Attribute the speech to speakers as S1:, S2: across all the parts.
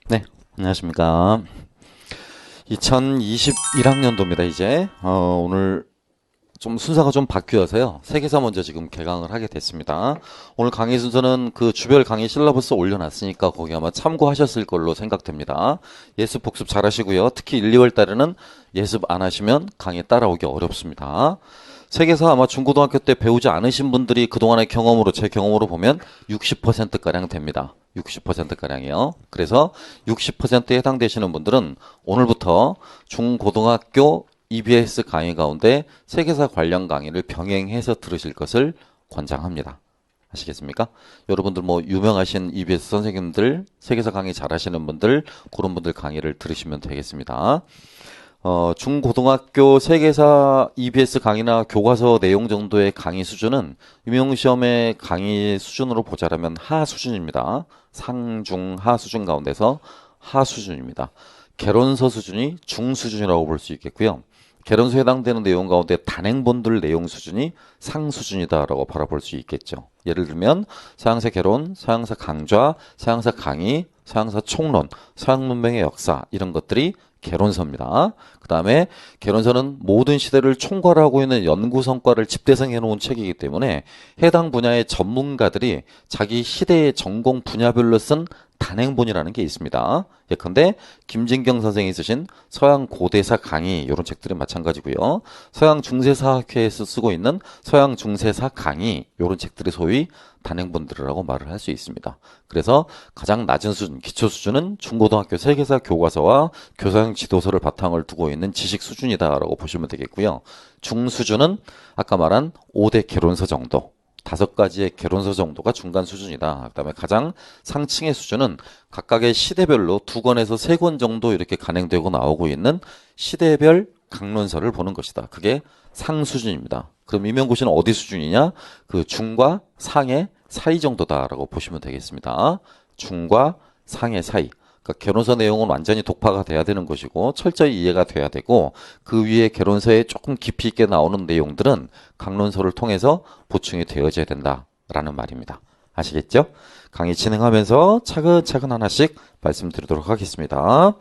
S1: 네, 안녕하십니까. 2021학년도입니다, 이제. 오늘 좀 순서가 좀 바뀌어서요. 세계사 먼저 지금 개강을 하게 됐습니다. 오늘 강의 순서는 그 주별 강의 실러버스 올려놨으니까 거기 아마 참고하셨을 걸로 생각됩니다. 예습 복습 잘 하시고요. 특히 1, 2월 달에는 예습 안 하시면 강의 따라오기 어렵습니다. 세계사 아마 중고등학교 때 배우지 않으신 분들이 그동안의 경험으로, 제 경험으로 보면 60%가량 됩니다. 60%가량이요. 그래서 60%에 해당되시는 분들은 오늘부터 중고등학교 EBS 강의 가운데 세계사 관련 강의를 병행해서 들으실 것을 권장합니다. 아시겠습니까? 여러분들 뭐 유명하신 EBS 선생님들, 세계사 강의 잘하시는 분들, 그런 분들 강의를 들으시면 되겠습니다. 중고등학교 세계사 EBS 강의나 교과서 내용 정도의 강의 수준은 임용시험의 강의 수준으로 보자라면 하 수준입니다. 상, 중, 하 수준 가운데서 하 수준입니다. 개론서 수준이 중 수준이라고 볼 수 있겠고요. 개론서에 해당되는 내용 가운데 단행본들 내용 수준이 상 수준이다라고 바라볼 수 있겠죠. 예를 들면 서양사 개론, 서양사 강좌, 서양사 강의, 서양사 총론, 서양 문명의 역사 이런 것들이 개론서입니다. 그 다음에 개론서는 모든 시대를 총괄하고 있는 연구 성과를 집대성해 놓은 책이기 때문에 해당 분야의 전문가들이 자기 시대의 전공 분야별로 쓴 단행본이라는 게 있습니다. 예컨대 김진경 선생이 쓰신 서양 고대사 강의 이런 책들이 마찬가지고요. 서양 중세사학회에서 쓰고 있는 서양 중세사 강의 이런 책들이 소위 단행본들이라고 말을 할 수 있습니다. 그래서 가장 낮은 수준, 기초 수준은 중고등학교 세계사 교과서와 교사형 지도서를 바탕을 두고 있는 지식 수준이다라고 보시면 되겠고요. 중수준은 아까 말한 5대 개론서 정도, 5가지의 개론서 정도가 중간 수준이다. 그다음에 가장 상층의 수준은 각각의 시대별로 2권에서 3권 정도 이렇게 간행되고 나오고 있는 시대별 강론서를 보는 것이다. 그게 상 수준입니다. 그럼 임용고시는 어디 수준이냐? 그 중과 상의 사이 정도다라고 보시면 되겠습니다. 중과 상의 사이. 그러니까 개론서 내용은 완전히 독파가 돼야 되는 것이고 철저히 이해가 돼야 되고 그 위에 개론서에 조금 깊이 있게 나오는 내용들은 강론서를 통해서 보충이 되어져야 된다라는 말입니다. 아시겠죠? 강의 진행하면서 차근차근 하나씩 말씀드리도록 하겠습니다.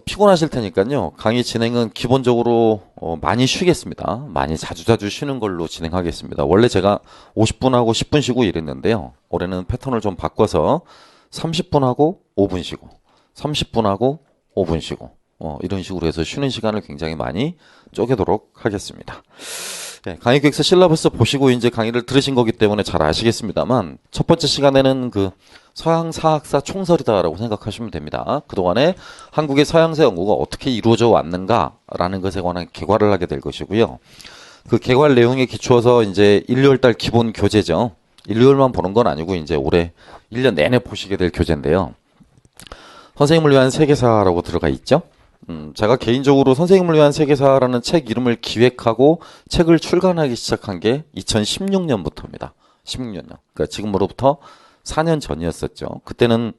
S1: 피곤하실 테니까요. 강의 진행은 기본적으로 많이 쉬겠습니다. 많이 자주자주 쉬는 걸로 진행하겠습니다. 원래 제가 50분 하고 10분 쉬고 이랬는데요. 올해는 패턴을 좀 바꿔서 30분 하고 5분 쉬고 30분 하고 5분 쉬고 이런 식으로 해서 쉬는 시간을 굉장히 많이 쪼개도록 하겠습니다. 네, 강의 기획서 실러버스 보시고 이제 강의를 들으신 거기 때문에 잘 아시겠습니다만 첫 번째 시간에는 그 서양 사학사 총설이다라고 생각하시면 됩니다. 그동안에 한국의 서양사 연구가 어떻게 이루어져 왔는가라는 것에 관한 개괄을 하게 될 것이고요. 그 개괄 내용에 기초해서 이제 1, 2월 달 기본 교재죠. 1, 2월만 보는 건 아니고 이제 올해 1년 내내 보시게 될 교재인데요. 선생님을 위한 세계사라고 들어가 있죠. 제가 개인적으로 선생님을 위한 세계사라는 책 이름을 기획하고 책을 출간하기 시작한 게 2016년부터입니다. 16년요. 그러니까 지금으로부터 4년 전이었었죠. 그때는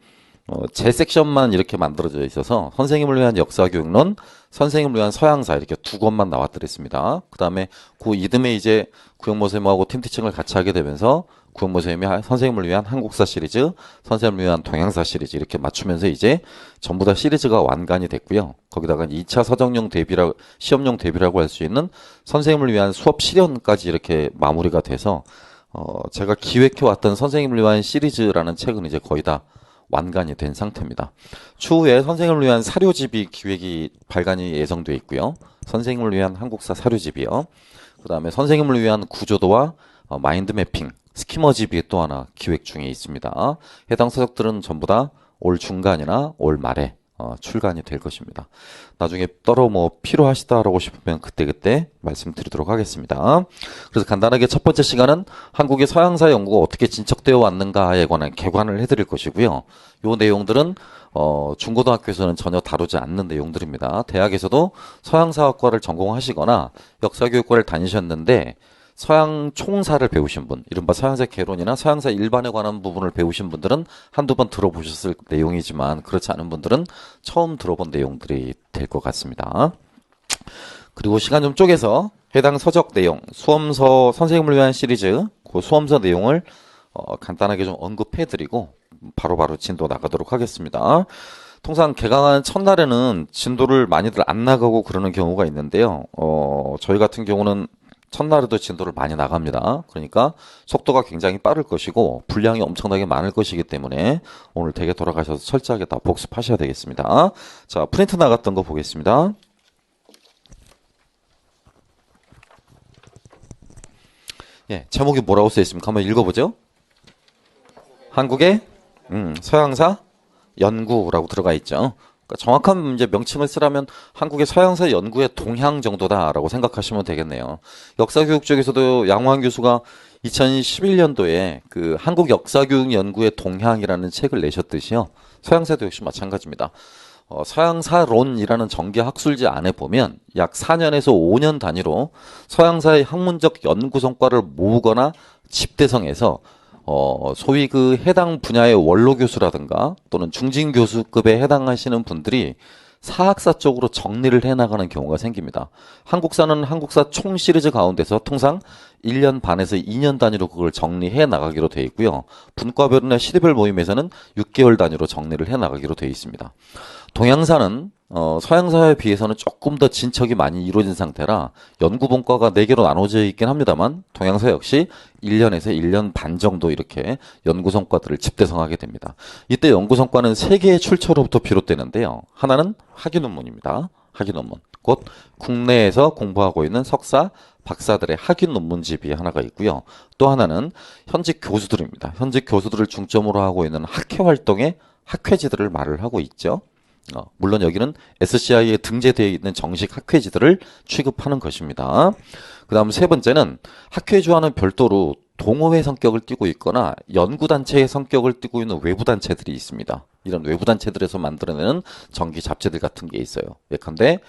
S1: 제 섹션만 이렇게 만들어져 있어서 선생님을 위한 역사교육론, 선생님을 위한 서양사 이렇게 2권만 나왔더랬습니다. 그 다음에 그 이듬해 이제 구영모 선생님하고 팀티칭을 같이 하게 되면서 구영모 선생님이 선생님을 위한 한국사 시리즈, 선생님을 위한 동양사 시리즈 이렇게 맞추면서 이제 전부 다 시리즈가 완간이 됐고요. 거기다가 2차 서정용 대비라고, 시험용 대비라고 할 수 있는 선생님을 위한 수업 실현까지 이렇게 마무리가 돼서 제가 기획해왔던 선생님을 위한 시리즈라는 책은 이제 거의 다 완간이 된 상태입니다. 추후에 선생님을 위한 사료집이 기획이 발간이 예정돼 있고요. 선생님을 위한 한국사 사료집이요. 그 다음에 선생님을 위한 구조도와 마인드 매핑, 스키머집이 또 하나 기획 중에 있습니다. 해당 서적들은 전부 다 올 중간이나 올 말에 출간이 될 것입니다. 나중에 따로 뭐 필요하시다라고 싶으면 그때그때 말씀드리도록 하겠습니다. 그래서 간단하게 첫 번째 시간은 한국의 서양사 연구가 어떻게 진척되어 왔는가에 관한 개관을 해드릴 것이고요. 요 내용들은 중고등학교에서는 전혀 다루지 않는 내용들입니다. 대학에서도 서양사학과를 전공하시거나 역사교육과를 다니셨는데 서양 총사를 배우신 분, 이른바 서양사 개론이나 서양사 일반에 관한 부분을 배우신 분들은 한두 번 들어보셨을 내용이지만 그렇지 않은 분들은 처음 들어본 내용들이 될 것 같습니다. 그리고 시간 좀 쪼개서 해당 서적 내용, 수험서 선생님을 위한 시리즈, 그 수험서 내용을 간단하게 좀 언급해드리고 바로바로 진도 나가도록 하겠습니다. 통상 개강한 첫날에는 진도를 많이들 안 나가고 그러는 경우가 있는데요. 저희 같은 경우는 첫날에도 진도를 많이 나갑니다. 그러니까 속도가 굉장히 빠를 것이고 분량이 엄청나게 많을 것이기 때문에 오늘 댁에 돌아가셔서 철저하게 다 복습하셔야 되겠습니다. 자, 프린트 나갔던 거 보겠습니다. 예, 제목이 뭐라고 써 있습니까? 한번 읽어보죠. 한국의 서양사 연구라고 들어가 있죠. 그러니까 정확한 이제 명칭을 쓰라면 한국의 서양사 연구의 동향 정도다라고 생각하시면 되겠네요. 역사교육 쪽에서도 양호한 교수가 2011년도에 그 한국 역사교육 연구의 동향이라는 책을 내셨듯이요. 서양사도 역시 마찬가지입니다. 서양사론이라는 정기 학술지 안에 보면 약 4년에서 5년 단위로 서양사의 학문적 연구 성과를 모으거나 집대성해서 소위 그 해당 분야의 원로 교수라든가 또는 중진 교수급에 해당하시는 분들이 사학사 쪽으로 정리를 해나가는 경우가 생깁니다. 한국사는 한국사 총 시리즈 가운데서 통상 1년 반에서 2년 단위로 그걸 정리해 나가기로 되어 있고요. 분과별이나 시대별 모임에서는 6개월 단위로 정리를 해 나가기로 되어 있습니다. 동양사는 서양사에 비해서는 조금 더 진척이 많이 이루어진 상태라 연구 본과가 4개로 나눠져 있긴 합니다만 동양사 역시 1년에서 1년 반 정도 이렇게 연구 성과들을 집대성하게 됩니다. 이때 연구 성과는 3개의 출처로부터 비롯되는데요. 하나는 학위 논문입니다. 학위 논문. 곧 국내에서 공부하고 있는 석사, 박사들의 학위 논문집이 하나가 있고요. 또 하나는 현직 교수들입니다. 현직 교수들을 중점으로 하고 있는 학회 활동의 학회지들을 말을 하고 있죠. 물론 여기는 SCI에 등재되어 있는 정식 학회지들을 취급하는 것입니다. 그 다음 세 번째는 학회주와는 별도로 동호회 성격을 띠고 있거나 연구단체의 성격을 띠고 있는 외부단체들이 있습니다. 이런 외부단체들에서 만들어내는 정기 잡지들 같은 게 있어요. 예컨대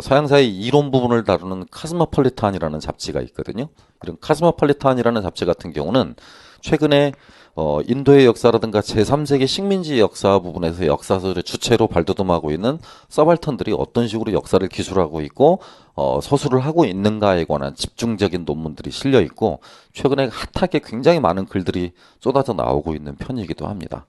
S1: 서양사의 이론 부분을 다루는 카스모폴리탄이라는 잡지가 있거든요. 이런 카스모폴리탄이라는 잡지 같은 경우는 최근에 인도의 역사라든가 제3세기 식민지 역사 부분에서 역사서를 주체로 발돋움하고 있는 서발턴들이 어떤 식으로 역사를 기술하고 있고 서술을 하고 있는가에 관한 집중적인 논문들이 실려 있고 최근에 핫하게 굉장히 많은 글들이 쏟아져 나오고 있는 편이기도 합니다.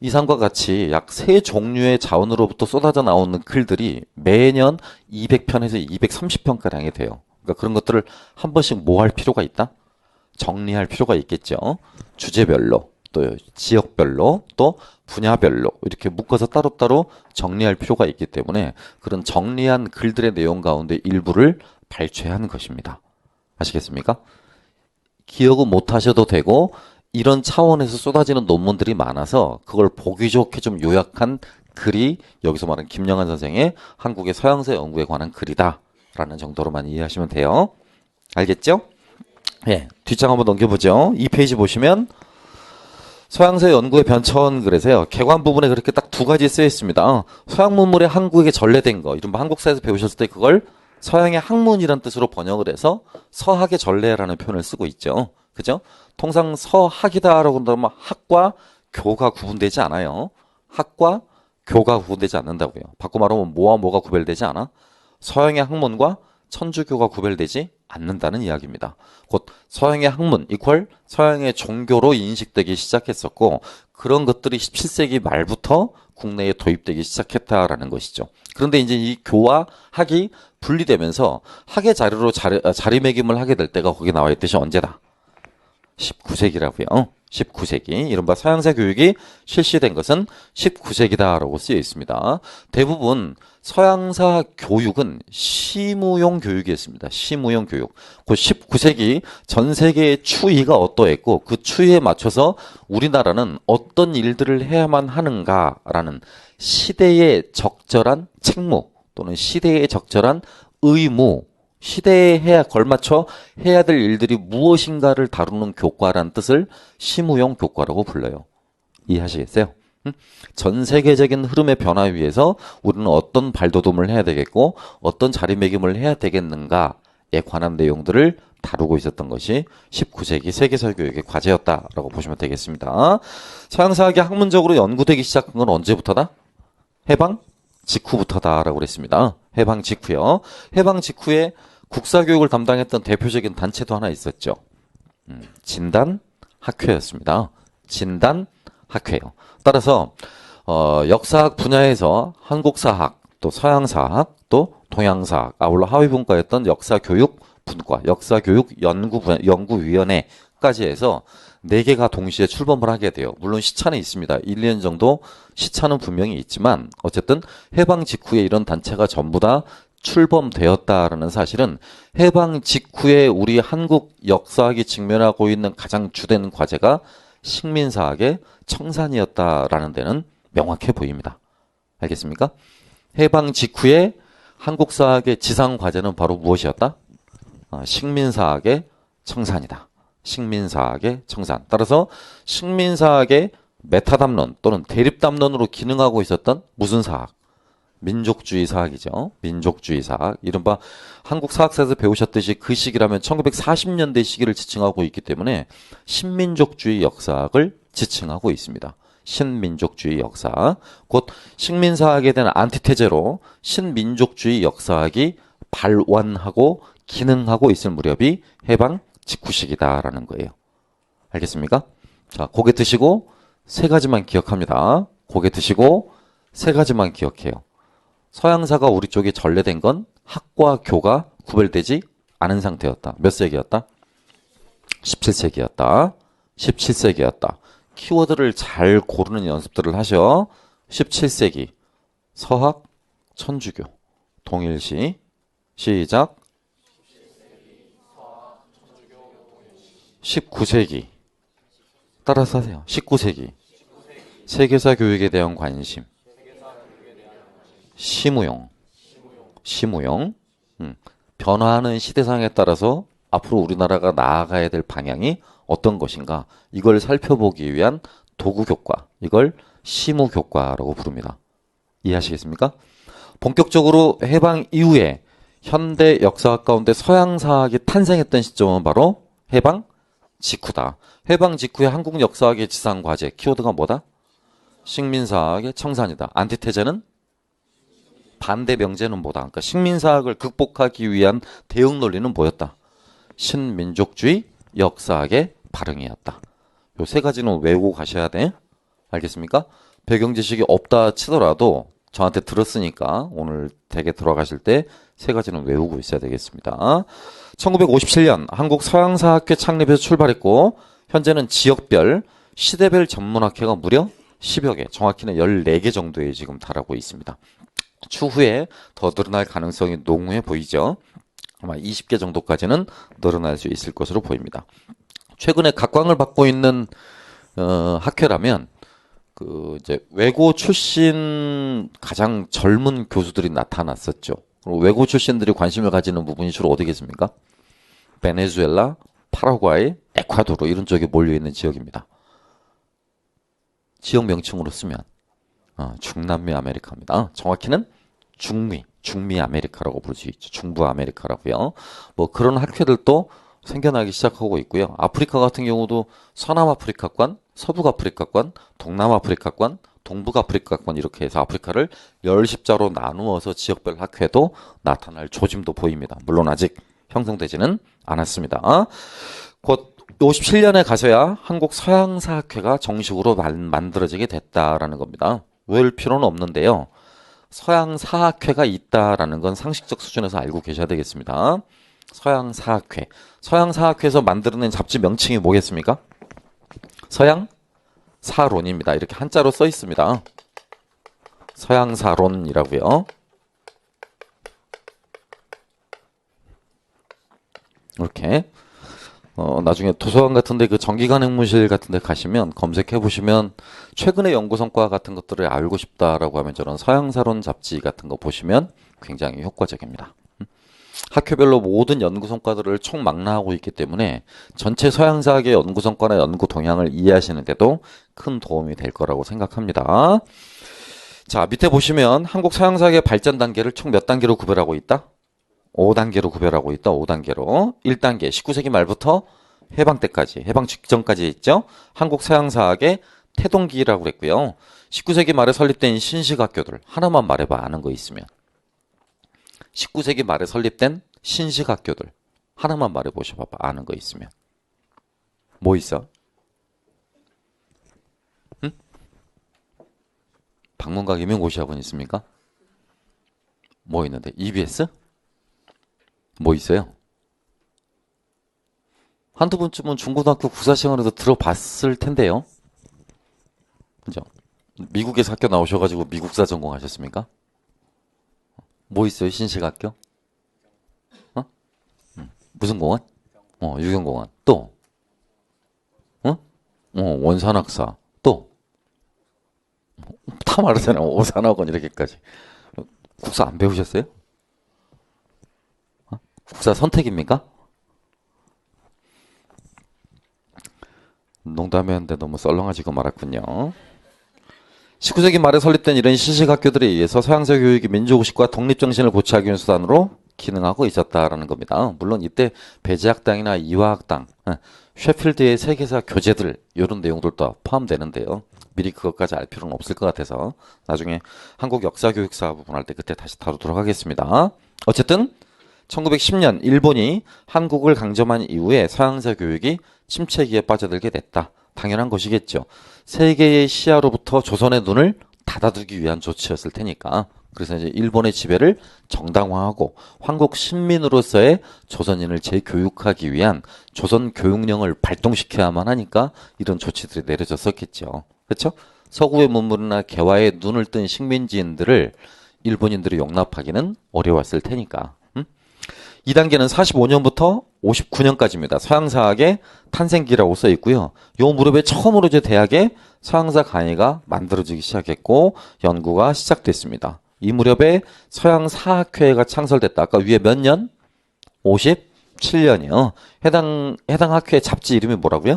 S1: 이상과 같이 약 3종류의 자원으로부터 쏟아져 나오는 글들이 매년 200편에서 230편가량이 돼요. 그러니까 그런 것들을 한 번씩 모아할 필요가 있다? 정리할 필요가 있겠죠. 주제별로, 또 지역별로, 또 분야별로 이렇게 묶어서 따로따로 정리할 필요가 있기 때문에 그런 정리한 글들의 내용 가운데 일부를 발췌한 것입니다. 아시겠습니까? 기억은 못 하셔도 되고 이런 차원에서 쏟아지는 논문들이 많아서 그걸 보기 좋게 좀 요약한 글이 여기서 말하는 김영한 선생의 한국의 서양사 연구에 관한 글이다 라는 정도로만 이해하시면 돼요. 알겠죠? 예, 뒷장 한번 넘겨보죠. 이 페이지 보시면 서양사 연구의 변천 글에서요. 개관 부분에 그렇게 딱 2가지 쓰여 있습니다. 서양 문물에 한국에 전래된 거, 이른바 한국사에서 배우셨을 때 그걸 서양의 학문이란 뜻으로 번역을 해서 서학의 전래라는 표현을 쓰고 있죠. 그죠? 통상 서학이다라고 한다면 학과 교가 구분되지 않아요. 학과 교가 구분되지 않는다고요. 바꿔 말하면 뭐와 뭐가 구별되지 않아? 서양의 학문과 천주교가 구별되지 않는다는 이야기입니다. 곧 서양의 학문 이퀄 서양의 종교로 인식되기 시작했었고 그런 것들이 17세기 말부터 국내에 도입되기 시작했다라는 것이죠. 그런데 이제 이 교와 학이 분리되면서 학의 자료로 자리매김을 하게 될 때가 거기 나와 있듯이 언제다? 19세기라고요. 19세기 이른바 서양사 교육이 실시된 것은 19세기다라고 쓰여 있습니다. 대부분 서양사 교육은 시무용 교육이었습니다. 시무용 교육. 그 19세기 전 세계의 추이가 어떠했고 그 추이에 맞춰서 우리나라는 어떤 일들을 해야만 하는가라는 시대에 적절한 책무 또는 시대에 적절한 의무 시대에 걸맞춰 해야 될 일들이 무엇인가를 다루는 교과라는 뜻을 시무용 교과라고 불러요. 이해하시겠어요? 전 세계적인 흐름의 변화 위에서 우리는 어떤 발돋움을 해야 되겠고 어떤 자리매김을 해야 되겠는가에 관한 내용들을 다루고 있었던 것이 19세기 세계사 교육의 과제였다라고 보시면 되겠습니다. 서양사학이 학문적으로 연구되기 시작한 건 언제부터다? 해방 직후부터다라고 그랬습니다. 해방 직후요. 해방 직후에 국사교육을 담당했던 대표적인 단체도 하나 있었죠. 진단학회였습니다. 진단학회. 학회예요. 따라서 역사학 분야에서 한국사학, 또 서양사학, 또 동양사학, 아울러 하위분과였던 역사교육 분과, 역사교육 연구위원회까지 해서 4개가 동시에 출범을 하게 돼요. 물론 시차는 있습니다. 1, 2년 정도 시차는 분명히 있지만 어쨌든 해방 직후에 이런 단체가 전부 다 출범되었다라는 사실은 해방 직후에 우리 한국 역사학이 직면하고 있는 가장 주된 과제가 식민사학의 청산이었다라는 데는 명확해 보입니다. 알겠습니까? 해방 직후에 한국사학의 지상 과제는 바로 무엇이었다? 식민사학의 청산이다. 식민사학의 청산. 따라서 식민사학의 메타담론 또는 대립담론으로 기능하고 있었던 무슨 사학? 민족주의 사학이죠. 민족주의 사학. 이른바 한국 사학사에서 배우셨듯이 그 시기라면 1940년대 시기를 지칭하고 있기 때문에 신민족주의 역사학을 지칭하고 있습니다. 신민족주의 역사. 곧 식민사학에 대한 안티테제로 신민족주의 역사학이 발원하고 기능하고 있을 무렵이 해방 직후 시기다라는 거예요. 알겠습니까? 자, 고개 드시고 3가지만 기억합니다. 고개 드시고 3가지만 기억해요. 서양사가 우리 쪽에 전래된 건 학과 교가 구별되지 않은 상태였다. 몇 세기였다? 17세기였다. 17세기였다. 키워드를 잘 고르는 연습들을 하셔. 17세기 서학 천주교 동일시 시작. 19세기 따라서 하세요. 19세기 세계사 교육에 대한 관심 심우용 변화하는 시대상에 따라서 앞으로 우리나라가 나아가야 될 방향이 어떤 것인가 이걸 살펴보기 위한 도구교과 이걸 심우교과라고 부릅니다. 이해하시겠습니까? 본격적으로 해방 이후에 현대 역사학 가운데 서양사학이 탄생했던 시점은 바로 해방 직후다. 해방 직후에 한국 역사학의 지상 과제 키워드가 뭐다? 식민사학의 청산이다. 안티테제는 반대 명제는 뭐다? 그러니까 식민사학을 극복하기 위한 대응 논리는 뭐였다? 신민족주의 역사학의 발흥이었다. 요 3가지는 외우고 가셔야 돼. 알겠습니까? 배경 지식이 없다 치더라도 저한테 들었으니까 오늘 댁에 들어가실 때 3가지는 외우고 있어야 되겠습니다. 1957년 한국 서양사학회 창립에서 출발했고 현재는 지역별, 시대별 전문학회가 무려 10여 개, 정확히는 14개 정도에 지금 달하고 있습니다. 추후에 더 늘어날 가능성이 농후해 보이죠. 아마 20개 정도까지는 늘어날 수 있을 것으로 보입니다. 최근에 각광을 받고 있는 학회라면 이제 외고 출신 가장 젊은 교수들이 나타났었죠. 외고 출신들이 관심을 가지는 부분이 주로 어디겠습니까? 베네수엘라, 파라과이, 에콰도르 이런 쪽에 몰려있는 지역입니다. 지역 명칭으로 쓰면 중남미 아메리카입니다. 정확히는 중미 아메리카라고 부를 수 있죠. 중부 아메리카라고요. 뭐 그런 학회들도 생겨나기 시작하고 있고요. 아프리카 같은 경우도 서남아프리카권, 서북아프리카권, 동남아프리카권, 동북아프리카권 이렇게 해서 아프리카를 10십자로 나누어서 지역별 학회도 나타날 조짐도 보입니다. 물론 아직 형성되지는 않았습니다. 곧 57년에 가서야 한국 서양사학회가 정식으로 만들어지게 됐다라는 겁니다. 외울 필요는 없는데요. 서양사학회가 있다라는 건 상식적 수준에서 알고 계셔야 되겠습니다. 서양사학회. 서양사학회에서 만들어낸 잡지 명칭이 뭐겠습니까? 서양사론입니다. 이렇게 한자로 써 있습니다. 서양사론이라고요. 이렇게 나중에 도서관 같은데 그 정기간행무실 같은데 가시면 검색해 보시면 최근의 연구 성과 같은 것들을 알고 싶다라고 하면 저런 서양사론 잡지 같은 거 보시면 굉장히 효과적입니다. 학회별로 모든 연구 성과들을 총망라하고 있기 때문에 전체 서양사학의 연구 성과나 연구 동향을 이해하시는 데도 큰 도움이 될 거라고 생각합니다. 자, 밑에 보시면 한국 서양사학의 발전 단계를 총 몇 단계로 구별하고 있다? 5단계로 구별하고 있다. 5단계로. 1단계 19세기 말부터 해방 때까지, 해방 직전까지 있죠. 한국 서양사학의 태동기라고 그랬고요. 19세기 말에 설립된 신식학교들 하나만 말해봐. 아는 거 있으면. 19세기 말에 설립된 신식학교들 하나만 말해보셔봐봐. 아는 거 있으면. 뭐 있어? 응? 방문각 임용고시학원 있습니까? 뭐 있는데? EBS? 뭐 있어요? 한두 번쯤은 중고등학교 국사시험에도 들어봤을 텐데요. 그죠? 미국에서 학교 나오셔가지고 미국사 전공하셨습니까? 뭐 있어요? 신식학교? 어? 무슨 공원? 유경공원. 또? 원산학사. 또? 다 말하잖아요. 오산학원 이렇게까지. 국사 안 배우셨어요? 국사 선택입니까? 농담이었는데 너무 썰렁해지고 말았군요. 19세기 말에 설립된 이런 신식학교들에 의해서 서양사 교육이 민족의식과 독립정신을 고취하기 위한 수단으로 기능하고 있었다라는 겁니다. 물론 이때 배제학당이나 이화학당, 셰필드의 세계사 교재들 이런 내용들도 포함되는데요. 미리 그것까지 알 필요는 없을 것 같아서 나중에 한국 역사교육사 부분 할 때 그때 다시 다루도록 하겠습니다. 어쨌든 1910년 일본이 한국을 강점한 이후에 서양사 교육이 침체기에 빠져들게 됐다. 당연한 것이겠죠. 세계의 시야로부터 조선의 눈을 닫아두기 위한 조치였을 테니까. 그래서 이제 일본의 지배를 정당화하고 한국 신민으로서의 조선인을 재교육하기 위한 조선 교육령을 발동시켜야만 하니까 이런 조치들이 내려졌었겠죠. 그렇죠? 서구의 문물이나 개화에 눈을 뜬 식민지인들을 일본인들이 용납하기는 어려웠을 테니까. 2단계는 45년부터 59년까지입니다. 서양사학의 탄생기라고 써 있고요. 요 무렵에 처음으로 이제 대학에 서양사 강의가 만들어지기 시작했고 연구가 시작됐습니다. 이 무렵에 서양사학회가 창설됐다. 아까 위에 몇 년? 57년이요. 해당 학회 잡지 이름이 뭐라고요?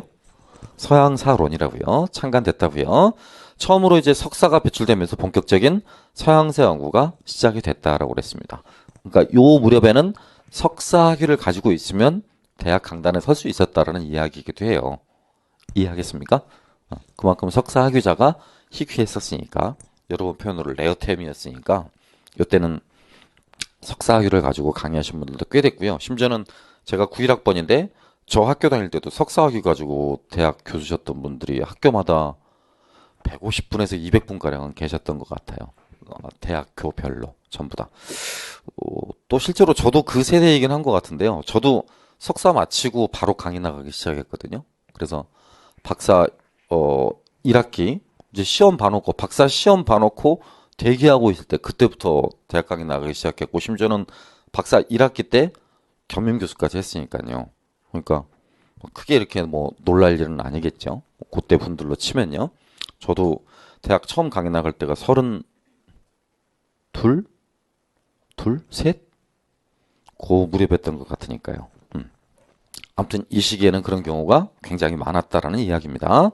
S1: 서양사론이라고요. 창간됐다고요. 처음으로 이제 석사가 배출되면서 본격적인 서양사 연구가 시작이 됐다라고 그랬습니다. 그러니까 요 무렵에는 석사 학위를 가지고 있으면 대학 강단에 설 수 있었다라는 이야기이기도 해요. 이해하겠습니까? 그만큼 석사 학위자가 희귀했었으니까 여러분 표현으로 레어템이었으니까 이때는 석사 학위를 가지고 강의하신 분들도 꽤 됐고요. 심지어는 제가 91학번인데 저 학교 다닐 때도 석사 학위 가지고 대학 교수셨던 분들이 학교마다 150분에서 200분가량은 계셨던 것 같아요. 대학교별로 전부 다. 또 실제로 저도 그 세대이긴 한 것 같은데요. 저도 석사 마치고 바로 강의 나가기 시작했거든요. 그래서 박사 1학기 이제 시험 봐놓고 박사 시험 봐놓고 대기하고 있을 때 그때부터 대학 강의 나가기 시작했고 심지어는 박사 1학기 때 겸임 교수까지 했으니까요. 그러니까 크게 이렇게 뭐 놀랄 일은 아니겠죠. 그때 분들로 치면요. 저도 대학 처음 강의 나갈 때가 32? 셋? 그 무렵했던 것 같으니까요. 아무튼 이 시기에는 그런 경우가 굉장히 많았다라는 이야기입니다.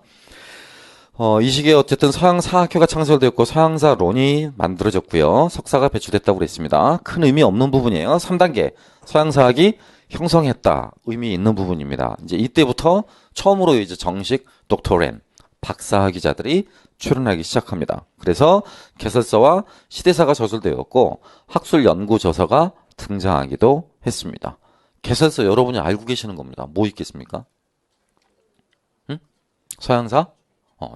S1: 이 시기에 어쨌든 서양사학회가 창설되었고 서양사론이 만들어졌고요. 석사가 배출됐다고 그랬습니다. 큰 의미 없는 부분이에요. 3단계 서양사학이 형성했다. 의미 있는 부분입니다. 이제 이때부터 처음으로 이제 정식 독토렌 박사학위자들이 출연하기 시작합니다. 그래서 개설서와 시대사가 저술되었고 학술 연구 저서가 등장하기도 했습니다. 개설서 여러분이 알고 계시는 겁니다. 뭐 있겠습니까? 서양사?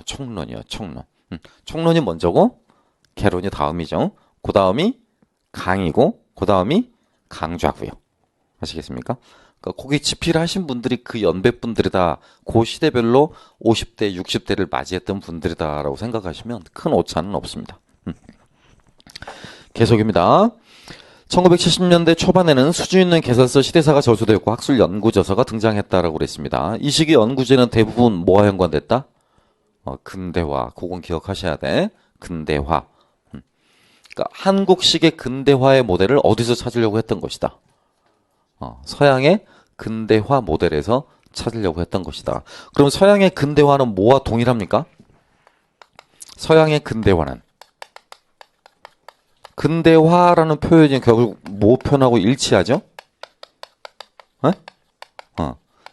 S1: 총론이요. 총론. 총론이 먼저고 개론이 다음이죠. 그 다음이 강이고 그 다음이 강좌고요. 아시겠습니까? 그러니까 거기 집필하신 분들이 그 연배분들이다. 그 시대별로 50대, 60대를 맞이했던 분들이다라고 생각하시면 큰 오차는 없습니다. 계속입니다. 1970년대 초반에는 수준 있는 개설서 시대사가 저술되었고 학술 연구저서가 등장했다라고 그랬습니다. 이 시기 연구제는 대부분 뭐와 연관됐다? 근대화. 그건 기억하셔야 돼. 근대화. 그러니까 한국식의 근대화의 모델을 어디서 찾으려고 했던 것이다. 서양의 근대화 모델에서 찾으려고 했던 것이다. 그럼 서양의 근대화는 뭐와 동일합니까? 서양의 근대화는 근대화라는 표현이 결국 뭐 표현하고 일치하죠?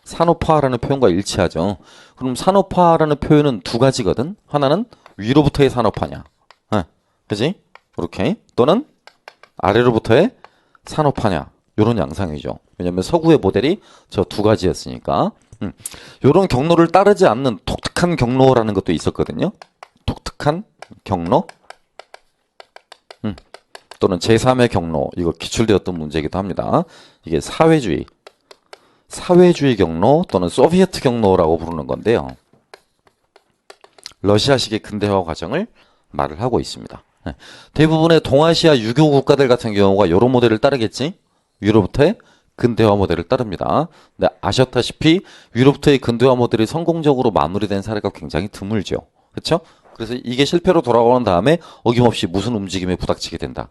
S1: 산업화라는 표현과 일치하죠. 그럼 산업화라는 표현은 두 가지거든. 하나는 위로부터의 산업화냐, 그지? 이렇게 또는 아래로부터의 산업화냐, 이런 양상이죠. 왜냐하면 서구의 모델이 저 두 가지였으니까. 이런 경로를 따르지 않는 독특한 경로라는 것도 있었거든요. 독특한 경로. 또는 제3의 경로, 이거 기출되었던 문제이기도 합니다. 이게 사회주의 경로 또는 소비에트 경로라고 부르는 건데요. 러시아식의 근대화 과정을 말을 하고 있습니다. 대부분의 동아시아 유교 국가들 같은 경우가 이런 모델을 따르겠지? 위로부터의 근대화 모델을 따릅니다. 근데 아셨다시피 위로부터의 근대화 모델이 성공적으로 마무리된 사례가 굉장히 드물죠. 그렇죠? 그래서 이게 실패로 돌아오는 다음에 어김없이 무슨 움직임에 부닥치게 된다.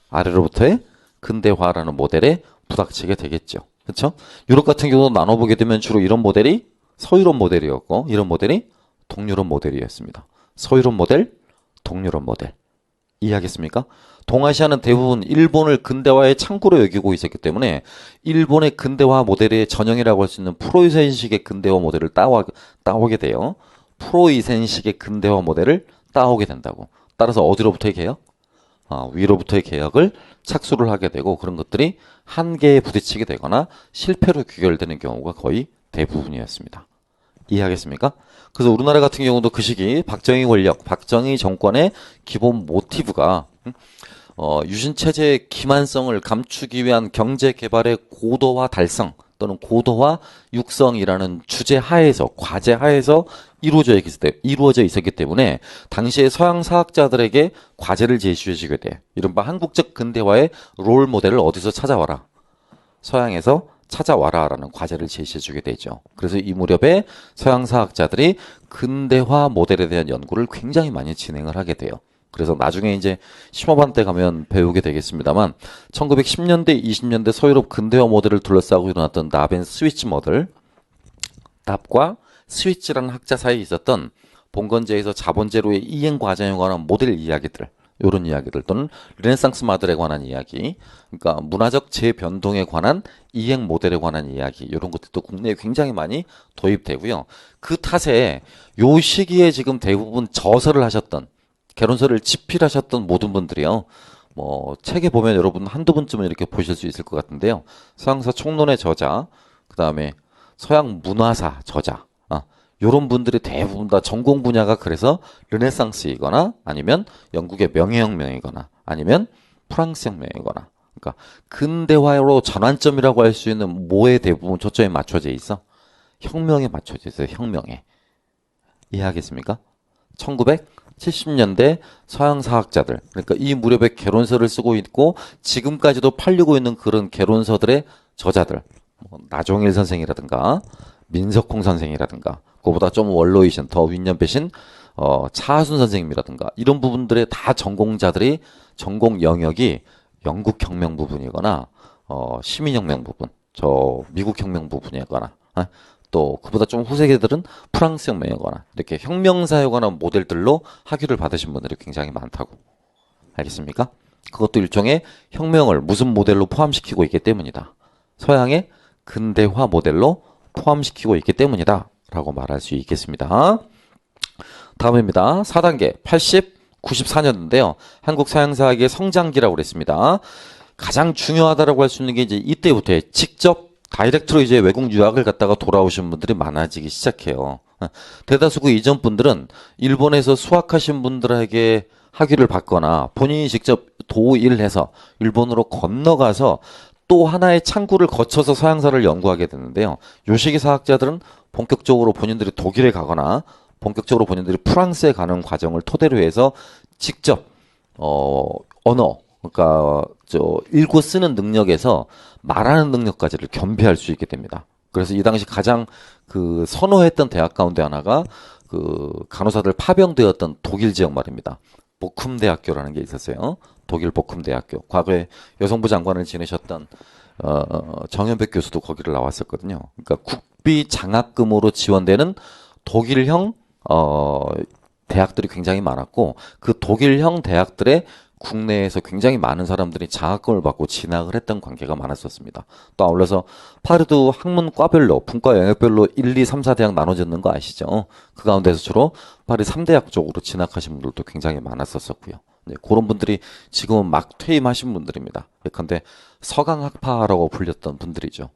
S1: 아래로부터의 근대화라는 모델에 부닥치게 되겠죠. 그렇죠? 유럽 같은 경우도 나눠보게 되면 주로 이런 모델이 서유럽 모델이었고 이런 모델이 동유럽 모델이었습니다. 서유럽 모델, 동유럽 모델. 이해하겠습니까? 동아시아는 대부분 일본을 근대화의 창구로 여기고 있었기 때문에 일본의 근대화 모델의 전형이라고 할 수 있는 프로이센식의 근대화 모델을 따오게 돼요. 프로이센식의 근대화 모델을 따오게 된다고. 따라서 어디로부터의 개혁? 위로부터의 개혁을 착수를 하게 되고 그런 것들이 한계에 부딪히게 되거나 실패로 귀결되는 경우가 거의 대부분이었습니다. 이해하겠습니까? 그래서 우리나라 같은 경우도 그 시기 박정희 권력, 박정희 정권의 기본 모티브가 유신체제의 기만성을 감추기 위한 경제개발의 고도화 달성 또는 고도화 육성이라는 주제 하에서, 과제 하에서 이루어져 있었기 때문에 당시에 서양 사학자들에게 과제를 제시해주게 돼. 이른바 한국적 근대화의 롤 모델을 어디서 찾아와라. 서양에서 찾아와라라는 과제를 제시해주게 되죠. 그래서 이 무렵에 서양 사학자들이 근대화 모델에 대한 연구를 굉장히 많이 진행을 하게 돼요. 그래서 나중에 이제 심화반 때 가면 배우게 되겠습니다만 1910년대, 20년대 서유럽 근대화 모델을 둘러싸고 일어났던 납앤 스위치 모델, 납과 스위치라는 학자 사이에 있었던 봉건제에서 자본제로의 이행 과정에 관한 모델 이야기들, 이런 이야기들 또는 르네상스 마들에 관한 이야기, 그러니까 문화적 재변동에 관한 이행 모델에 관한 이야기, 이런 것들도 국내에 굉장히 많이 도입되고요. 그 탓에 요 시기에 지금 대부분 저서를 하셨던, 개론서를 집필하셨던 모든 분들이요. 책에 보면 여러분 한두 번쯤은 이렇게 보실 수 있을 것 같은데요. 서양사 총론의 저자, 그 다음에 서양 문화사 저자, 요런 분들이 대부분 다 전공 분야가 그래서 르네상스이거나 아니면 영국의 명예혁명이거나 아니면 프랑스 혁명이거나, 그러니까 근대화로 전환점이라고 할 수 있는 뭐에 대부분 초점이 맞춰져 있어? 혁명에 맞춰져 있어요. 혁명에. 이해하겠습니까? 1970년대 서양 사학자들, 그러니까 이 무렵에 개론서를 쓰고 있고 지금까지도 팔리고 있는 그런 개론서들의 저자들, 나종일 선생이라든가 민석홍 선생이라든가 그보다 좀 원로이신 더 윗연배신 차하순 선생님이라든가 이런 부분들의 다 전공자들이 전공 영역이 영국 혁명 부분이거나 시민혁명 부분, 저 미국 혁명 부분이거나 또 그보다 좀 후세계들은 프랑스 혁명이거나 이렇게 혁명사에 관한 모델들로 학위를 받으신 분들이 굉장히 많다고. 알겠습니까? 그것도 일종의 혁명을 무슨 모델로 포함시키고 있기 때문이다. 서양의 근대화 모델로 포함시키고 있기 때문이다 라고 말할 수 있겠습니다. 다음입니다. 4단계 94년도인데요. 한국 서양사학의 성장기라고 그랬습니다. 가장 중요하다라고 할 수 있는 게 이제 이때부터 직접 다이렉트로 이제 외국 유학을 갔다가 돌아오신 분들이 많아지기 시작해요. 대다수 그 이전 분들은 일본에서 수학하신 분들에게 학위를 받거나 본인이 직접 도일해서 일본으로 건너가서 또 하나의 창구를 거쳐서 서양사를 연구하게 되는데요. 요 시기 사학자들은 본격적으로 본인들이 독일에 가거나 본격적으로 본인들이 프랑스에 가는 과정을 토대로 해서 직접 언어, 그러니까 읽고 쓰는 능력에서 말하는 능력까지를 겸비할 수 있게 됩니다. 그래서 이 당시 가장 그 선호했던 대학 가운데 하나가 그 간호사들 파병되었던 독일 지역 말입니다. 보쿰 대학교라는 게 있었어요. 독일 보쿰 대학교. 과거에 여성부 장관을 지내셨던 정현백 교수도 거기를 나왔었거든요. 그러니까 국비 장학금으로 지원되는 독일형 대학들이 굉장히 많았고 그 독일형 대학들의 국내에서 굉장히 많은 사람들이 장학금을 받고 진학을 했던 관계가 많았었습니다. 또 아울러서 파리도 학문과별로 분과 영역별로 1, 2, 3, 4대학 나눠졌는 거 아시죠? 그 가운데서 주로 파리 3대학 쪽으로 진학하신 분들도 굉장히 많았었고요. 네, 그런 분들이 지금은 막 퇴임하신 분들입니다. 예컨대 서강학파라고 불렸던 분들이죠.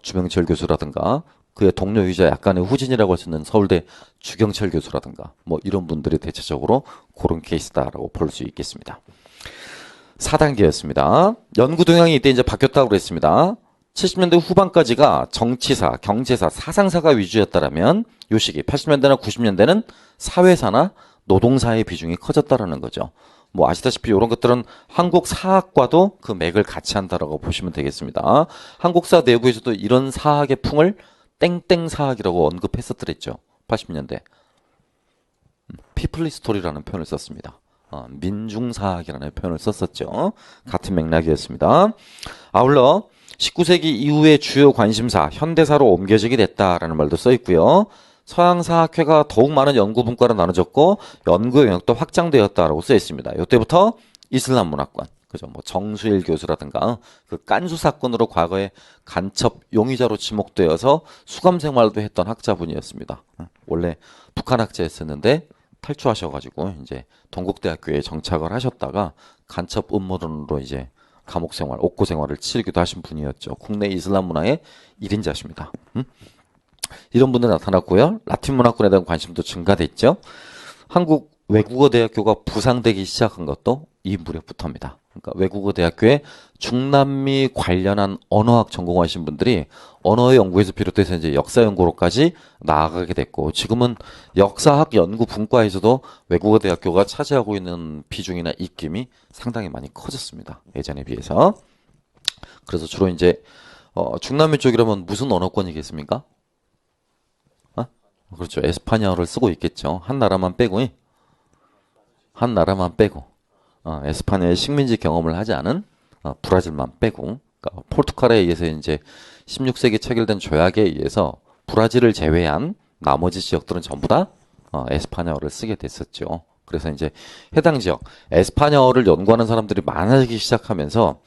S1: 주명철 교수라든가 그의 동료이자 약간의 후진이라고 할 수 있는 서울대 주경철 교수라든가 이런 분들이 대체적으로 그런 케이스다라고 볼 수 있겠습니다. 4단계였습니다. 연구 동향이 이때 이제 바뀌었다고 그랬습니다. 70년대 후반까지가 정치사, 경제사, 사상사가 위주였다라면 요 시기 80년대나 90년대는 사회사나 노동사의 비중이 커졌다라는 거죠. 뭐 아시다시피 이런 것들은 한국 사학과도 그 맥을 같이 한다라고 보시면 되겠습니다. 한국사 내부에서도 이런 사학의 풍을 땡땡 사학이라고 언급했었더랬죠. 80년대. 피플리 스토리라는 표현을 썼습니다. 민중사학이라는 표현을 썼었죠. 같은 맥락이었습니다. 아울러 19세기 이후의 주요 관심사, 현대사로 옮겨지게 됐다라는 말도 써 있고요. 서양사학회가 더욱 많은 연구 분과로 나눠졌고 연구 영역도 확장되었다라고 써 있습니다. 이때부터 이슬람 문화권, 그죠? 뭐 정수일 교수라든가 그 깐수 사건으로 과거에 간첩 용의자로 지목되어서 수감 생활도 했던 학자분이었습니다. 원래 북한 학자였었는데 탈주하셔가지고 이제 동국대학교에 정착을 하셨다가 간첩 음모론으로 이제 감옥 생활, 옥고 생활을 치르기도 하신 분이었죠. 국내 이슬람 문화의 1인자십니다. 이런 분들 나타났고요. 라틴 문화권에 대한 관심도 증가됐죠. 한국 외국어대학교가 부상되기 시작한 것도 이 무렵부터입니다. 그러니까 외국어대학교에 중남미 관련한 언어학 전공하신 분들이 언어의 연구에서 비롯해서 이제 역사 연구로까지 나아가게 됐고 지금은 역사학 연구 분과에서도 외국어대학교가 차지하고 있는 비중이나 입김이 상당히 많이 커졌습니다. 예전에 비해서. 그래서 주로 이제 중남미 쪽이라면 무슨 언어권이겠습니까? 그렇죠. 에스파냐어를 쓰고 있겠죠. 한 나라만 빼고 에스파냐의 식민지 경험을 하지 않은 브라질만 빼고 그러니까 포르투갈에 의해서 이제 16세기 체결된 조약에 의해서 브라질을 제외한 나머지 지역들은 전부 다 에스파냐어를 쓰게 됐었죠. 그래서 이제 해당 지역 에스파냐어를 연구하는 사람들이 많아지기 시작하면서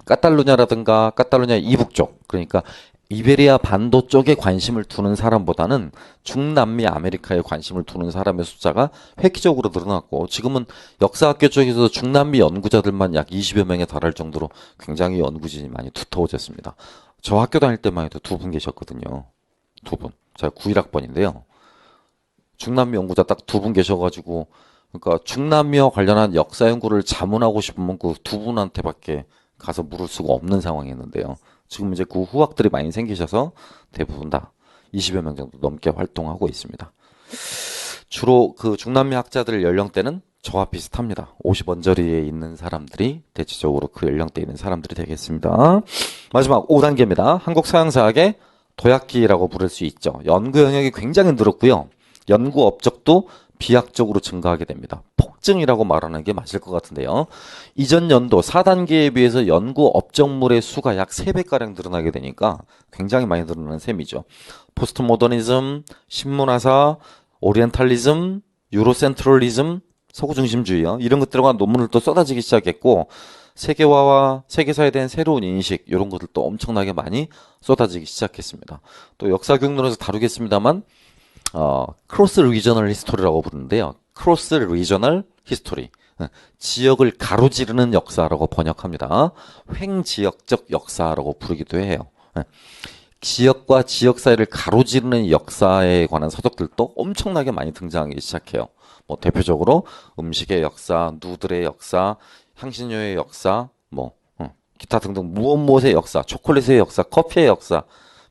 S1: 카탈루냐라든가 카탈루냐 이북 쪽 그러니까 이베리아 반도 쪽에 관심을 두는 사람보다는 중남미 아메리카에 관심을 두는 사람의 숫자가 획기적으로 늘어났고 지금은 역사학교 쪽에서 중남미 연구자들만 약 20여 명에 달할 정도로 굉장히 연구진이 많이 두터워졌습니다. 저 학교 다닐 때만 해도 2분 계셨거든요. 2분. 제가 91학번인데요. 중남미 연구자 딱 2분 계셔가지고 그러니까 중남미와 관련한 역사 연구를 자문하고 싶으면 그 2분한테밖에 가서 물을 수가 없는 상황이었는데요. 지금 이제 그 후학들이 많이 생기셔서 대부분 다 20여 명 정도 넘게 활동하고 있습니다. 주로 그 중남미 학자들 연령대는 저와 비슷합니다. 50 언저리에 있는 사람들이 대체적으로 그 연령대에 있는 사람들이 되겠습니다. 마지막 5단계입니다. 한국 서양사학의 도약기라고 부를 수 있죠. 연구 영역이 굉장히 늘었고요. 연구 업적도 비약적으로 증가하게 됩니다. 폭증이라고 말하는 게 맞을 것 같은데요. 이전 연도 4단계에 비해서 연구 업적물의 수가 약 3배가량 늘어나게 되니까 굉장히 많이 늘어나는 셈이죠. 포스트 모더니즘, 신문화사, 오리엔탈리즘, 유로센트럴리즘, 서구중심주의요. 이런 것들에 관한 논문을 또 쏟아지기 시작했고 세계화와 세계사에 대한 새로운 인식 이런 것들도 엄청나게 많이 쏟아지기 시작했습니다. 또 역사 교육론에서 다루겠습니다만 크로스 리저널 히스토리라고 부르는데요. 크로스 리저널 히스토리. 지역을 가로지르는 역사라고 번역합니다. 횡지역적 역사라고 부르기도 해요. 지역과 지역 사이를 가로지르는 역사에 관한 서적들도 엄청나게 많이 등장하기 시작해요. 뭐 대표적으로 음식의 역사, 누들의 역사, 향신료의 역사, 기타 등등 무엇의 역사, 초콜릿의 역사, 커피의 역사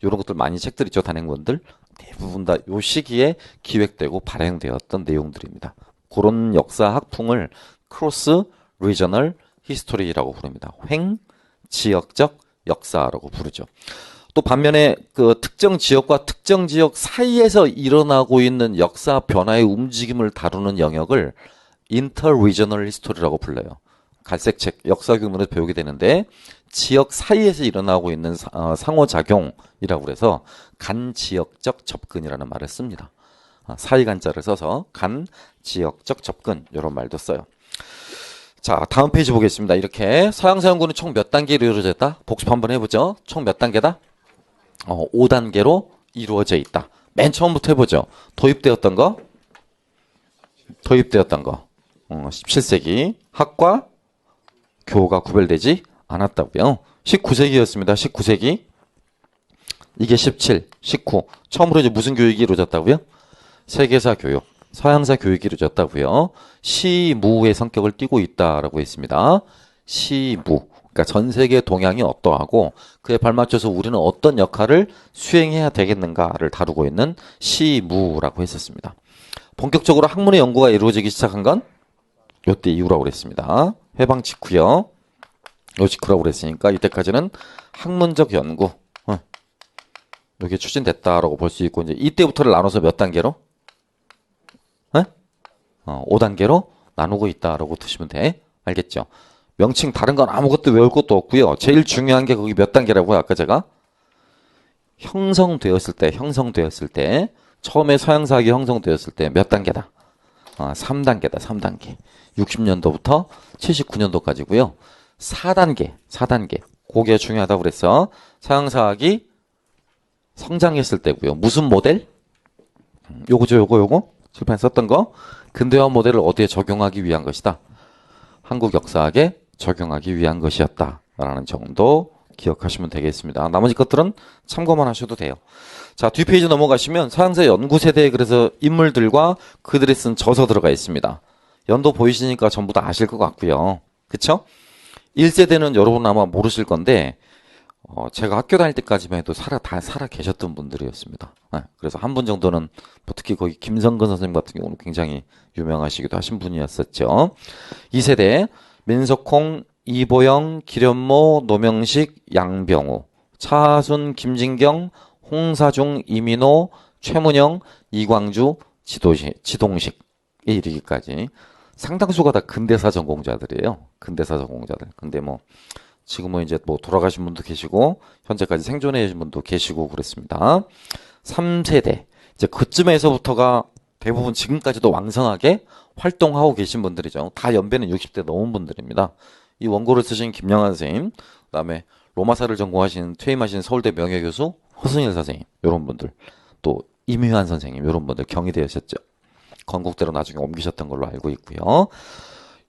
S1: 이런 것들 많이 책들 있죠. 단행본들. 대부분 다 요 시기에 기획되고 발행되었던 내용들입니다. 그런 역사 학풍을 크로스 리저널 히스토리라고 부릅니다. 횡 지역적 역사라고 부르죠. 또 반면에 그 특정 지역과 특정 지역 사이에서 일어나고 있는 역사 변화의 움직임을 다루는 영역을 인터 리저널 히스토리라고 불러요. 갈색책 역사 교육문에서 배우게 되는데 지역 사이에서 일어나고 있는 상호작용이라고 그래서 간지역적 접근이라는 말을 씁니다. 사이간자를 써서 간지역적 접근 이런 말도 써요. 자, 다음 페이지 보겠습니다. 이렇게 서양사 연구는 총 몇 단계로 이루어졌다? 복습 한번 해보죠. 총 몇 단계다? 5단계로 이루어져 있다. 맨 처음부터 해보죠. 도입되었던 거 17세기 학과 교가 구별되지 않았다고요. 19세기였습니다. 19세기. 이게 17, 19. 처음으로 이제 무슨 교육이 이루어졌다고요? 세계사 교육, 서양사 교육이 이루어졌다고요. 시무의 성격을 띠고 있다라고 했습니다. 시무. 그러니까 전 세계 동향이 어떠하고 그에 발맞춰서 우리는 어떤 역할을 수행해야 되겠는가를 다루고 있는 시무라고 했었습니다. 본격적으로 학문의 연구가 이루어지기 시작한 건 요때 이후라고 그랬습니다. 해방 직후요. 요 직후라고 그랬으니까 이때까지는 학문적 연구 이게 추진됐다라고 볼 수 있고 이제 이때부터를 나눠서 몇 단계로? 5단계로 나누고 있다라고 두시면 돼. 알겠죠? 명칭 다른 건 아무것도 외울 것도 없고요. 제일 중요한 게 거기 몇 단계라고요? 아까 제가 형성되었을 때 처음에 서양사학이 형성되었을 때 몇 단계다? 3단계다. 3단계. 60년도부터 79년도까지고요. 4단계. 그게 중요하다고 그랬어. 서양사학이 성장했을 때고요. 무슨 모델? 요거죠. 요거. 출판 썼던 거. 근대화 모델을 어디에 적용하기 위한 것이다. 한국 역사학에 적용하기 위한 것이었다라는 정도 기억하시면 되겠습니다. 나머지 것들은 참고만 하셔도 돼요. 자, 뒷페이지 넘어가시면 서양사 연구세대에 그래서 인물들과 그들이 쓴 저서 들어가 있습니다. 연도 보이시니까 전부 다 아실 것 같고요. 그쵸? 1세대는 여러분 아마 모르실 건데 제가 학교 다닐 때까지만 해도 다 살아 계셨던 분들이었습니다. 그래서 한 분 정도는 특히 거기 김성근 선생님 같은 경우는 굉장히 유명하시기도 하신 분이었었죠. 2세대 민석홍, 이보영, 기련모, 노명식, 양병우, 차순, 김진경, 홍사중, 이민호, 최문영, 이광주, 지동식에 이르기까지 상당수가 다 근대사 전공자들이에요. 근대사 전공자들. 근데 지금은 이제 돌아가신 분도 계시고 현재까지 생존해 계신 분도 계시고 그랬습니다. 3세대 이제 그쯤에서부터가 대부분 지금까지도 왕성하게 활동하고 계신 분들이죠. 다 연배는 60대 넘은 분들입니다. 이 원고를 쓰신 김영환 선생님, 그다음에 로마사를 전공하신 퇴임하신 서울대 명예교수 허승일 선생님 이런 분들, 또 임유한 선생님 이런 분들 경희대였었죠. 건국대로 나중에 옮기셨던 걸로 알고 있고요.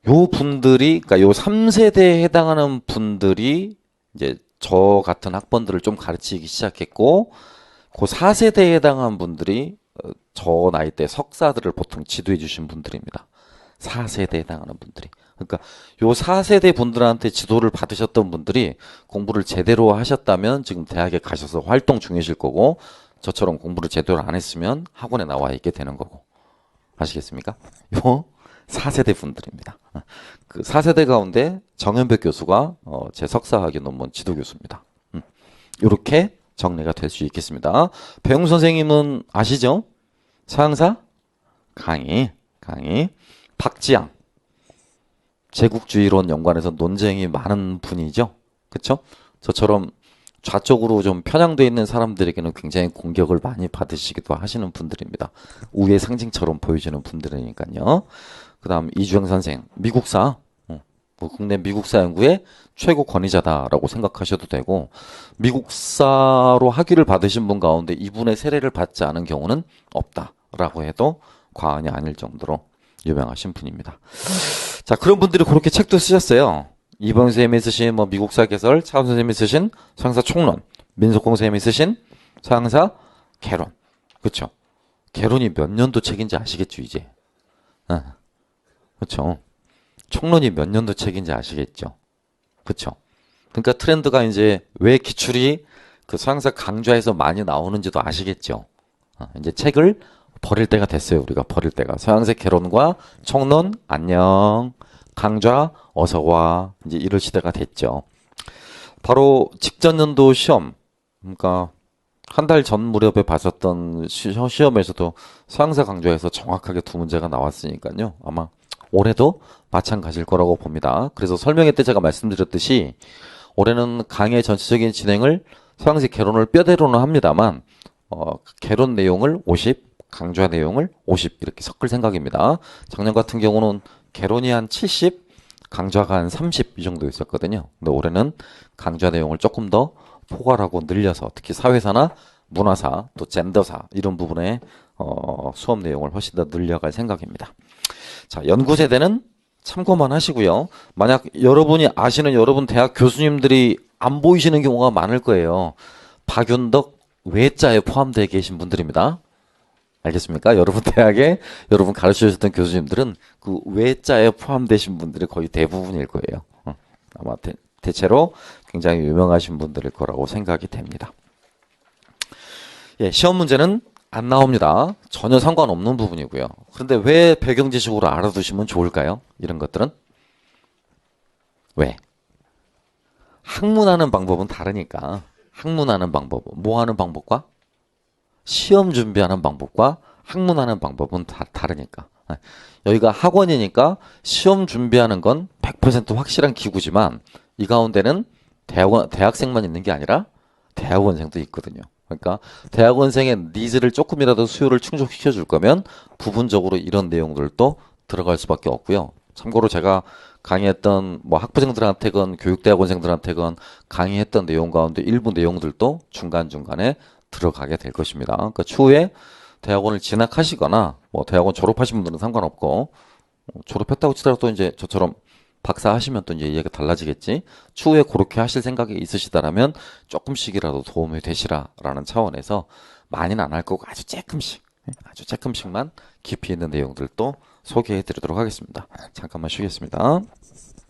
S1: 요 분들이, 그러니까 요 3세대에 해당하는 분들이 이제 저 같은 학번들을 좀 가르치기 시작했고, 그 4세대에 해당하는 분들이 저 나이 때 석사들을 보통 지도해 주신 분들입니다. 4세대에 해당하는 분들이. 그러니까 요 4세대 분들한테 지도를 받으셨던 분들이 공부를 제대로 하셨다면 지금 대학에 가셔서 활동 중이실 거고, 저처럼 공부를 제대로 안 했으면 학원에 나와 있게 되는 거고. 아시겠습니까? 요 4세대 분들입니다. 그 4세대 가운데 정현백 교수가 제 석사학위 논문 지도 교수입니다. 이렇게 정리가 될 수 있겠습니다. 배용 선생님은 아시죠? 서양사 강의. 박지양 제국주의론 연관해서 논쟁이 많은 분이죠. 그렇죠? 저처럼 좌쪽으로 좀 편향되어 있는 사람들에게는 굉장히 공격을 많이 받으시기도 하시는 분들입니다. 우의 상징처럼 보여지는 분들이니까요. 그 다음 이주영 선생, 미국사, 국내 미국사 연구의 최고 권위자다라고 생각하셔도 되고, 미국사로 학위를 받으신 분 가운데 이분의 세례를 받지 않은 경우는 없다라고 해도 과언이 아닐 정도로 유명하신 분입니다. 자, 그런 분들이 그렇게 책도 쓰셨어요. 이번 선생님이 쓰신 미국사 개설, 차원 선생님이 쓰신 서양사 총론, 민석홍 선생님이 쓰신 서양사 개론. 그렇죠? 개론이 몇 년도 책인지 아시겠죠, 이제? 그렇죠? 총론이 몇 년도 책인지 아시겠죠? 그렇죠? 그러니까 트렌드가 이제 왜 기출이 그 서양사 강좌에서 많이 나오는지도 아시겠죠? 이제 책을 버릴 때가 됐어요. 우리가 버릴 때가. 서양사 개론과 총론 안녕. 강좌 어서 와. 이제 이럴 시대가 됐죠. 바로 직전 연도 시험, 그러니까 한 달 전 무렵에 봤었던 시험에서도 서양사 강좌에서 정확하게 두 문제가 나왔으니까요. 아마 올해도 마찬가지일 거라고 봅니다. 그래서 설명회 때 제가 말씀드렸듯이 올해는 강의 전체적인 진행을 서양사 개론을 뼈대로는 합니다만 개론 내용을 50, 강좌 내용을 50 이렇게 섞을 생각입니다. 작년 같은 경우는 개론이 한 70, 강좌가 한 30 이 정도 있었거든요. 근데 올해는 강좌 내용을 조금 더 포괄하고 늘려서 특히 사회사나 문화사 또 젠더사 이런 부분에 수업 내용을 훨씬 더 늘려갈 생각입니다. 자, 연구세대는 참고만 하시고요. 만약 여러분이 아시는 여러분 대학 교수님들이 안 보이시는 경우가 많을 거예요. 박윤덕 외자에 포함되어 계신 분들입니다. 알겠습니까? 여러분 대학에 여러분 가르쳐 주셨던 교수님들은 그 외자에 포함되신 분들이 거의 대부분일 거예요. 아마 대체로 굉장히 유명하신 분들일 거라고 생각이 됩니다. 예, 시험 문제는 안 나옵니다. 전혀 상관없는 부분이고요. 그런데 왜 배경 지식으로 알아두시면 좋을까요? 이런 것들은 왜? 학문하는 방법은 다르니까. 학문하는 방법은 뭐 하는 방법과 시험 준비하는 방법과 학문하는 방법은 다르니까. 여기가 학원이니까 시험 준비하는 건 100% 확실한 기구지만 이 가운데는 대학생만 있는 게 아니라 대학원생도 있거든요. 그러니까 대학원생의 니즈를 조금이라도 수요를 충족시켜 줄 거면 부분적으로 이런 내용들도 들어갈 수밖에 없고요. 참고로 제가 강의했던 뭐 학부생들한테건 교육대학원생들한테건 강의했던 내용 가운데 일부 내용들도 중간중간에 들어가게 될 것입니다. 그러니까 추후에 대학원을 진학하시거나 뭐 대학원 졸업하신 분들은 상관없고 졸업했다고 치더라도 이제 저처럼 박사 하시면 또 이제 이야기가 달라지겠지. 추후에 그렇게 하실 생각이 있으시다라면 조금씩이라도 도움이 되시라라는 차원에서 많이는 안 할 거고 아주 조금씩만 깊이 있는 내용들도 소개해 드리도록 하겠습니다. 잠깐만 쉬겠습니다.